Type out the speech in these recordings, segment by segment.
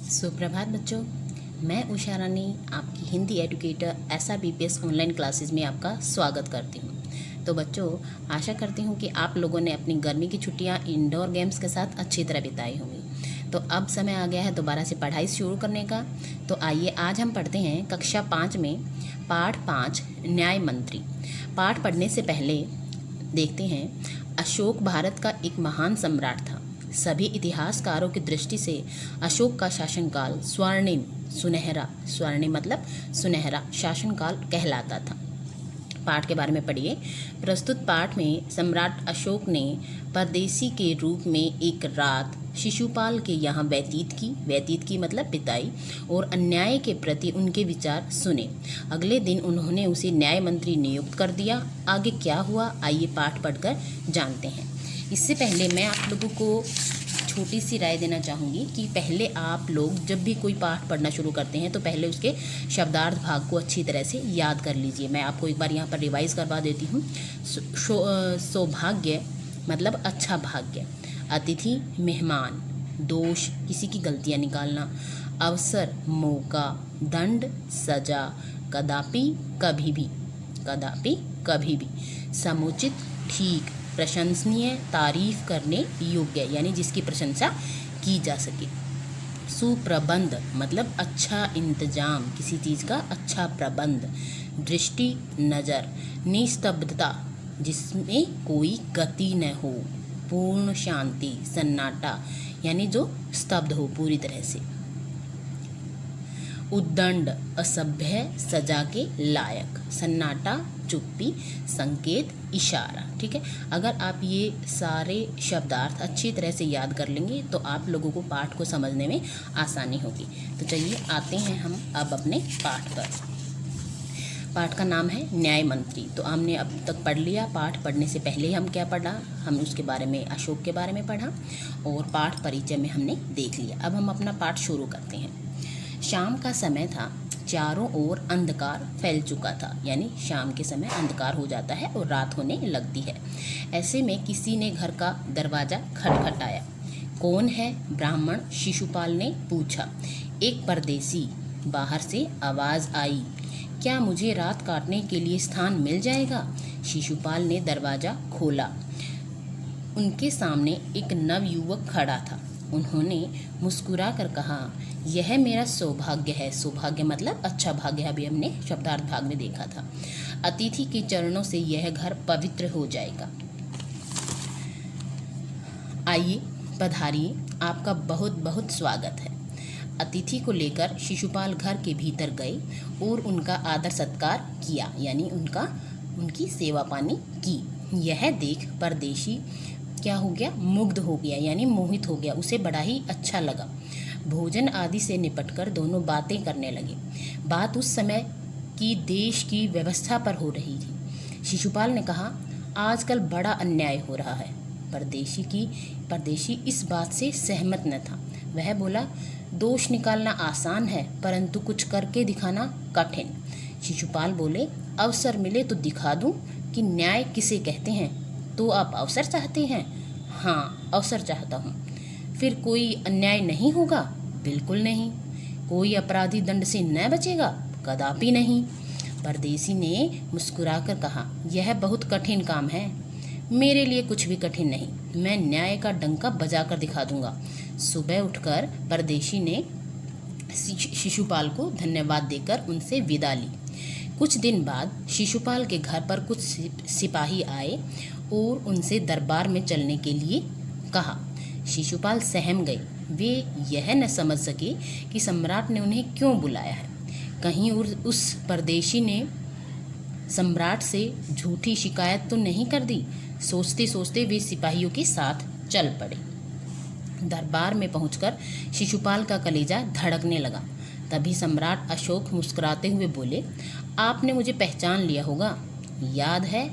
सुप्रभात बच्चों, मैं उषा रानी आपकी Hindi educator SRBPS online classes में आपका स्वागत करती हूँ। तो बच्चों, आशा करती हूँ कि आप लोगों ने अपनी गर्मी की छुट्टियाँ इंडोर गेम्स के साथ अच्छी तरह बिताई होंगी। तो अब समय आ गया है दोबारा से पढ़ाई शुरू करने का। तो आइए आज हम पढ़ते हैं कक्षा 5 में पाठ 5 न्याय मंत्री। पाठ पढ़ने से पहले देखते हैं, अशोक भारत का एक महान सम्राट था। सभी इतिहासकारों की दृष्टि से अशोक का शासनकाल स्वर्णिम स्वर्णिम मतलब सुनहरा शासनकाल कहलाता था। पाठ के बारे में पढ़िए। प्रस्तुत पाठ में सम्राट अशोक ने परदेसी के रूप में एक रात शिशुपाल के यहाँ व्यतीत की मतलब बिताई और अन्याय के प्रति उनके विचार सुने। अगले दिन उन्होंने उसे न्याय मंत्री नियुक्त कर दिया। आगे क्या हुआ, आइए पाठ पढ़कर जानते हैं। इससे पहले मैं आप लोगों को छोटी सी राय देना चाहूँगी कि पहले आप लोग जब भी कोई पाठ पढ़ना शुरू करते हैं तो पहले उसके शब्दार्थ भाग को अच्छी तरह से याद कर लीजिए। मैं आपको एक बार यहाँ पर रिवाइज करवा देती हूँ। सौभाग्य मतलब अच्छा भाग्य, अतिथि मेहमान, दोष किसी की गलतियाँ निकालना, अवसर मौका, दंड सजा, कदापि कभी भी, समुचित ठीक, प्रशंसनीय तारीफ करने योग्य यानी जिसकी प्रशंसा की जा सके, सुप्रबंध मतलब अच्छा इंतजाम, किसी चीज़ का अच्छा प्रबंध, दृष्टि नज़र, निस्तब्धता जिसमें कोई गति न हो, पूर्ण शांति, सन्नाटा यानी जो स्तब्ध हो पूरी तरह से, उद्दंड असभ्य सजा के लायक, सन्नाटा चुप्पी, संकेत इशारा। ठीक है, अगर आप ये सारे शब्दार्थ अच्छी तरह से याद कर लेंगे तो आप लोगों को पाठ को समझने में आसानी होगी। तो चलिए आते हैं हम अब अपने पाठ पर। पाठ का नाम है न्याय मंत्री। तो हमने अब तक पढ़ लिया। पाठ पढ़ने से पहले हम क्या पढ़ा, हम उसके बारे में अशोक के बारे में पढ़ा और पाठ परिचय में हमने देख लिया। अब हम अपना पाठ शुरू करते हैं। शाम का समय था, चारों ओर अंधकार फैल चुका था, यानी शाम के समय अंधकार हो जाता है और रात होने लगती है। ऐसे में किसी ने घर का दरवाज़ा खटखटाया। कौन है? ब्राह्मण शिशुपाल ने पूछा। एक परदेसी, बाहर से आवाज़ आई। क्या मुझे रात काटने के लिए स्थान मिल जाएगा? शिशुपाल ने दरवाज़ा खोला। उनके सामने एक नवयुवक खड़ा था। उन्होंने मुस्कुरा कर कहा, यह मेरा सौभाग्य है। सौभाग्य मतलब अच्छा भाग्य, अभी हमने शब्दार्थ भाग में देखा था। अतिथि के चरणों से यह घर पवित्र हो जाएगा। आइए पधारिए, आपका बहुत बहुत स्वागत है। अतिथि को लेकर शिशुपाल घर के भीतर गए और उनका आदर सत्कार किया, यानी उनकी सेवा पानी की। यह देख परदेशी क्या हो गया? मुग्ध हो गया, यानी मोहित हो गया। उसे बड़ा ही अच्छा लगा। भोजन आदि से निपटकर दोनों बातें करने लगे। बात उस समय की देश की व्यवस्था पर हो रही थी। शिशुपाल ने कहा, आजकल बड़ा अन्याय हो रहा है। परदेशी इस बात से सहमत न था। वह बोला, दोष निकालना आसान है परंतु कुछ करके दिखाना कठिन। शिशुपाल बोले, अवसर मिले तो दिखा दूं कि न्याय किसे कहते हैं। तो आप अवसर चाहते हैं? हाँ, अवसर चाहता हूँ। फिर कोई अन्याय नहीं होगा? बिल्कुल नहीं। कोई अपराधी दंड से न बचेगा? कदापि नहीं। परदेसी ने मुस्कुराकर कहा, यह बहुत कठिन काम है। मेरे लिए कुछ भी कठिन नहीं, मैं न्याय का डंका बजाकर दिखा दूंगा। सुबह उठकर परदेशी ने शिशुपाल को धन्यवाद देकर उनसे विदा ली। कुछ दिन बाद शिशुपाल के घर पर कुछ सिपाही आए और उनसे दरबार में चलने के लिए कहा। शिशुपाल सहम गए। वे यह न समझ सके कि सम्राट ने उन्हें क्यों बुलाया है। कहीं उस परदेशी ने सम्राट से झूठी शिकायत तो नहीं कर दी। सोचते सोचते वे सिपाहियों के साथ चल पड़े। दरबार में पहुंचकर शिशुपाल का कलेजा धड़कने लगा। तभी सम्राट अशोक मुस्कुराते हुए बोले, आपने मुझे पहचान लिया होगा। याद है,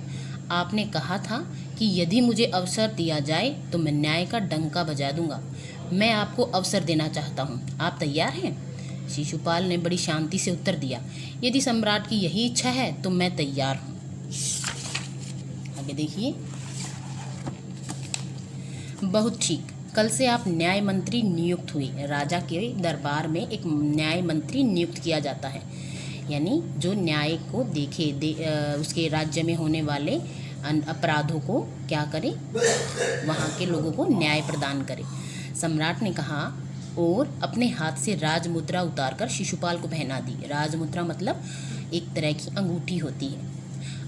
आपने कहा था कि यदि मुझे अवसर दिया जाए तो मैं न्याय का डंका बजा दूंगा। मैं आपको अवसर देना चाहता हूँ, आप तैयार हैं? शिशुपाल ने बड़ी शांति से उत्तर दिया, यदि सम्राट की यही इच्छा है तो मैं तैयार हूँ। आगे देखिए। बहुत ठीक, कल से आप न्याय मंत्री नियुक्त हुए। राजा के दरबार में एक न्याय मंत्री नियुक्त किया जाता है, यानी जो न्याय को उसके राज्य में होने वाले अपराधों को क्या करे, वहाँ के लोगों को न्याय प्रदान करे। सम्राट ने कहा और अपने हाथ से राजमुद्रा उतारकर शिशुपाल को पहना दी। राजमुद्रा मतलब एक तरह की अंगूठी होती है।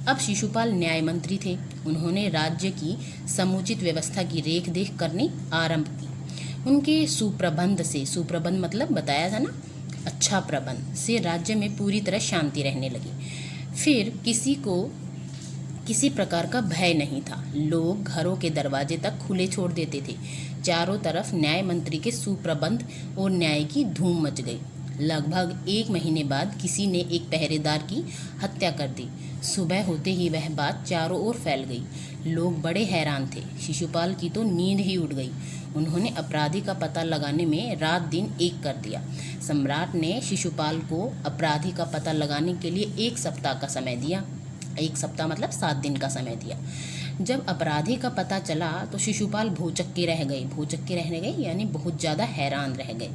अब शिशुपाल न्याय मंत्री थे। उन्होंने राज्य की समुचित व्यवस्था की रेख देख करनी आरंभ की। उनके सुप्रबंध से, सुप्रबंध मतलब बताया था ना, अच्छा प्रबंध से राज्य में पूरी तरह शांति रहने लगी। फिर किसी प्रकार का भय नहीं था। लोग घरों के दरवाजे तक खुले छोड़ देते थे। चारों तरफ न्याय मंत्री के सुप्रबंध और न्याय की धूम मच गई। लगभग 1 महीने बाद किसी ने एक पहरेदार की हत्या कर दी। सुबह होते ही वह बात चारों ओर फैल गई। लोग बड़े हैरान थे। शिशुपाल की तो नींद ही उड़ गई। उन्होंने अपराधी का पता लगाने में रात दिन एक कर दिया। सम्राट ने शिशुपाल को अपराधी का पता लगाने के लिए 1 सप्ताह का समय दिया। 1 सप्ताह मतलब 7 दिन का समय दिया। जब अपराधी का पता चला तो शिशुपाल भौचक्के रह गए यानी बहुत ज़्यादा हैरान रह गए।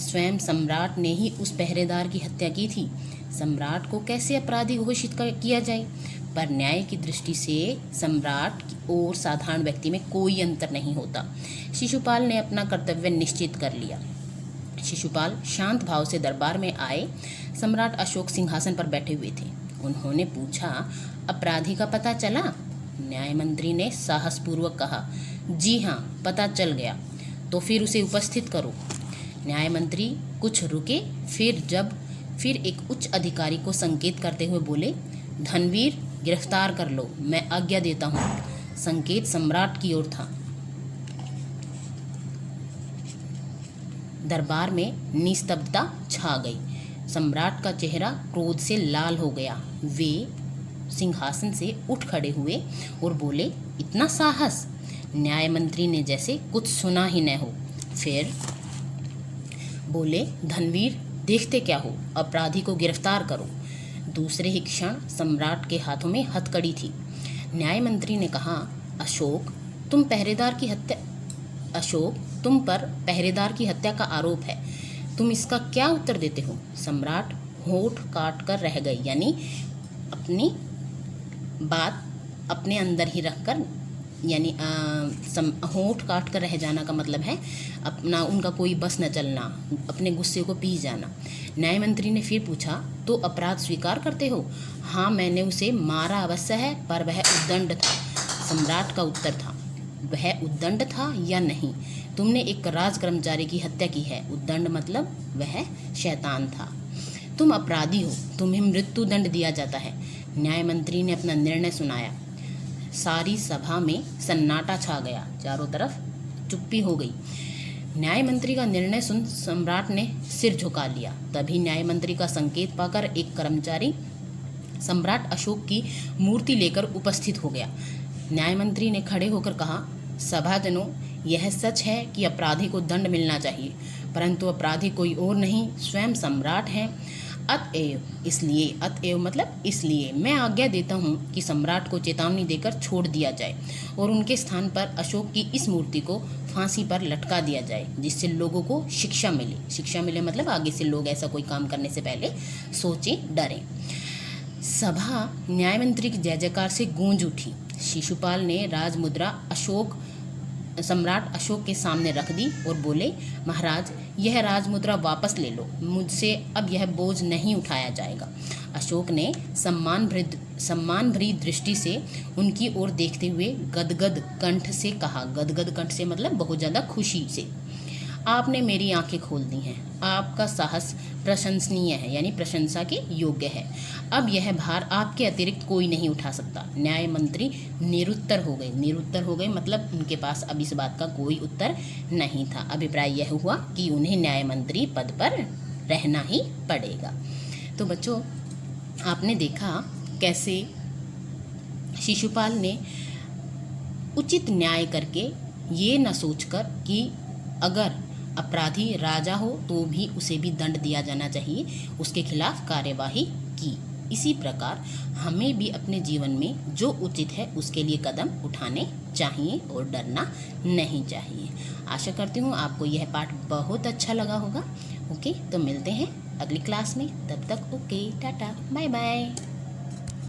स्वयं सम्राट ने ही उस पहरेदार की हत्या की थी। सम्राट को कैसे अपराधी घोषित किया जाए? पर न्याय की दृष्टि से सम्राट और साधारण व्यक्ति में कोई अंतर नहीं होता। शिशुपाल ने अपना कर्तव्य निश्चित कर लिया। शिशुपाल शांत भाव से दरबार में आए। सम्राट अशोक सिंहासन पर बैठे हुए थे। उन्होंने पूछा, अपराधी का पता चला? न्याय मंत्री ने साहसपूर्वक कहा, जी हाँ, पता चल गया। तो फिर उसे उपस्थित करो। न्याय मंत्री कुछ रुके, फिर एक उच्च अधिकारी को संकेत करते हुए बोले, धनवीर, गिरफ्तार कर लो, मैं आज्ञा देता हूँ। संकेत सम्राट की ओर था। दरबार में निस्तब्धता छा गई। सम्राट का चेहरा क्रोध से लाल हो गया। वे सिंहासन से उठ खड़े हुए और बोले, इतना साहस? न्याय मंत्री ने जैसे कुछ सुना ही न हो। फिर बोले, धनवीर, देखते क्या हो, अपराधी को गिरफ्तार करो। दूसरे ही क्षण सम्राट के हाथों में हथकड़ी थी। न्याय मंत्री ने कहा, अशोक, तुम पर पहरेदार की हत्या का आरोप है। तुम इसका क्या उत्तर देते हो? सम्राट होठ काट कर रह गए, यानी अपनी बात अपने अंदर ही रखकर, यानी होठ काट कर रह जाना का मतलब है उनका कोई बस न चलना, अपने गुस्से को पी जाना। न्याय मंत्री ने फिर पूछा, तो अपराध स्वीकार करते हो? हाँ, मैंने उसे मारा अवश्य है, पर वह उद्दंड था। सम्राट का उत्तर था। वह उद्दंड था या नहीं? तुमने एक राज कर्मचारी की हत्या की है। उद्दंड मतलब वह शैतान था। तुम अपराधी हो, तुम्हें मृत्यु दंड दिया जाता है। न्याय मंत्री ने अपना निर्णय सुनाया। सारी सभा में सन्नाटा छा गया। चारों तरफ चुप्पी हो गई। न्याय मंत्री का निर्णय सुन सम्राट ने सिर झुका लिया। तभी न्याय मंत्री का संकेत पाकर एक कर्मचारी सम्राट अशोक की मूर्ति लेकर उपस्थित हो गया। न्याय मंत्री ने खड़े होकर कहा, सभाजनों, यह सच है कि अपराधी को दंड मिलना चाहिए, परंतु अपराधी कोई और नहीं, स्वयं सम्राट हैं। इसलिए मैं आज्ञा देता हूँ कि सम्राट को चेतावनी देकर छोड़ दिया जाए और उनके स्थान पर अशोक की इस मूर्ति को फांसी पर लटका दिया जाए, जिससे लोगों को शिक्षा मिले मतलब आगे से लोग ऐसा कोई काम करने से पहले सोचें, डरें। सभा न्याय मंत्री की जय जयकार से गूंज उठी। शिशुपाल ने राजमुद्रा सम्राट अशोक के सामने रख दी और बोले, महाराज, यह राजमुद्रा वापस ले लो, मुझसे अब यह बोझ नहीं उठाया जाएगा। अशोक ने सम्मान भरी दृष्टि से उनकी ओर देखते हुए गदगद कंठ से कहा, गदगद कंठ से मतलब बहुत ज़्यादा खुशी से, आपने मेरी आंखें खोल दी हैं। आपका साहस प्रशंसनीय है, यानी प्रशंसा के योग्य है। अब यह भार आपके अतिरिक्त कोई नहीं उठा सकता। न्याय मंत्री निरुत्तर हो गए मतलब उनके पास अब इस बात का कोई उत्तर नहीं था। अभिप्राय यह हुआ कि उन्हें न्याय मंत्री पद पर रहना ही पड़ेगा। तो बच्चों, आपने देखा कैसे शिशुपाल ने उचित न्याय करके ये न सोचकर कि अगर अपराधी राजा हो तो भी उसे भी दंड दिया जाना चाहिए, उसके खिलाफ कार्यवाही की। इसी प्रकार हमें भी अपने जीवन में जो उचित है उसके लिए कदम उठाने चाहिए और डरना नहीं चाहिए। आशा करती हूँ आपको यह पाठ बहुत अच्छा लगा होगा। ओके, तो मिलते हैं अगली क्लास में। तब तक ओके, टाटा, बाय बाय।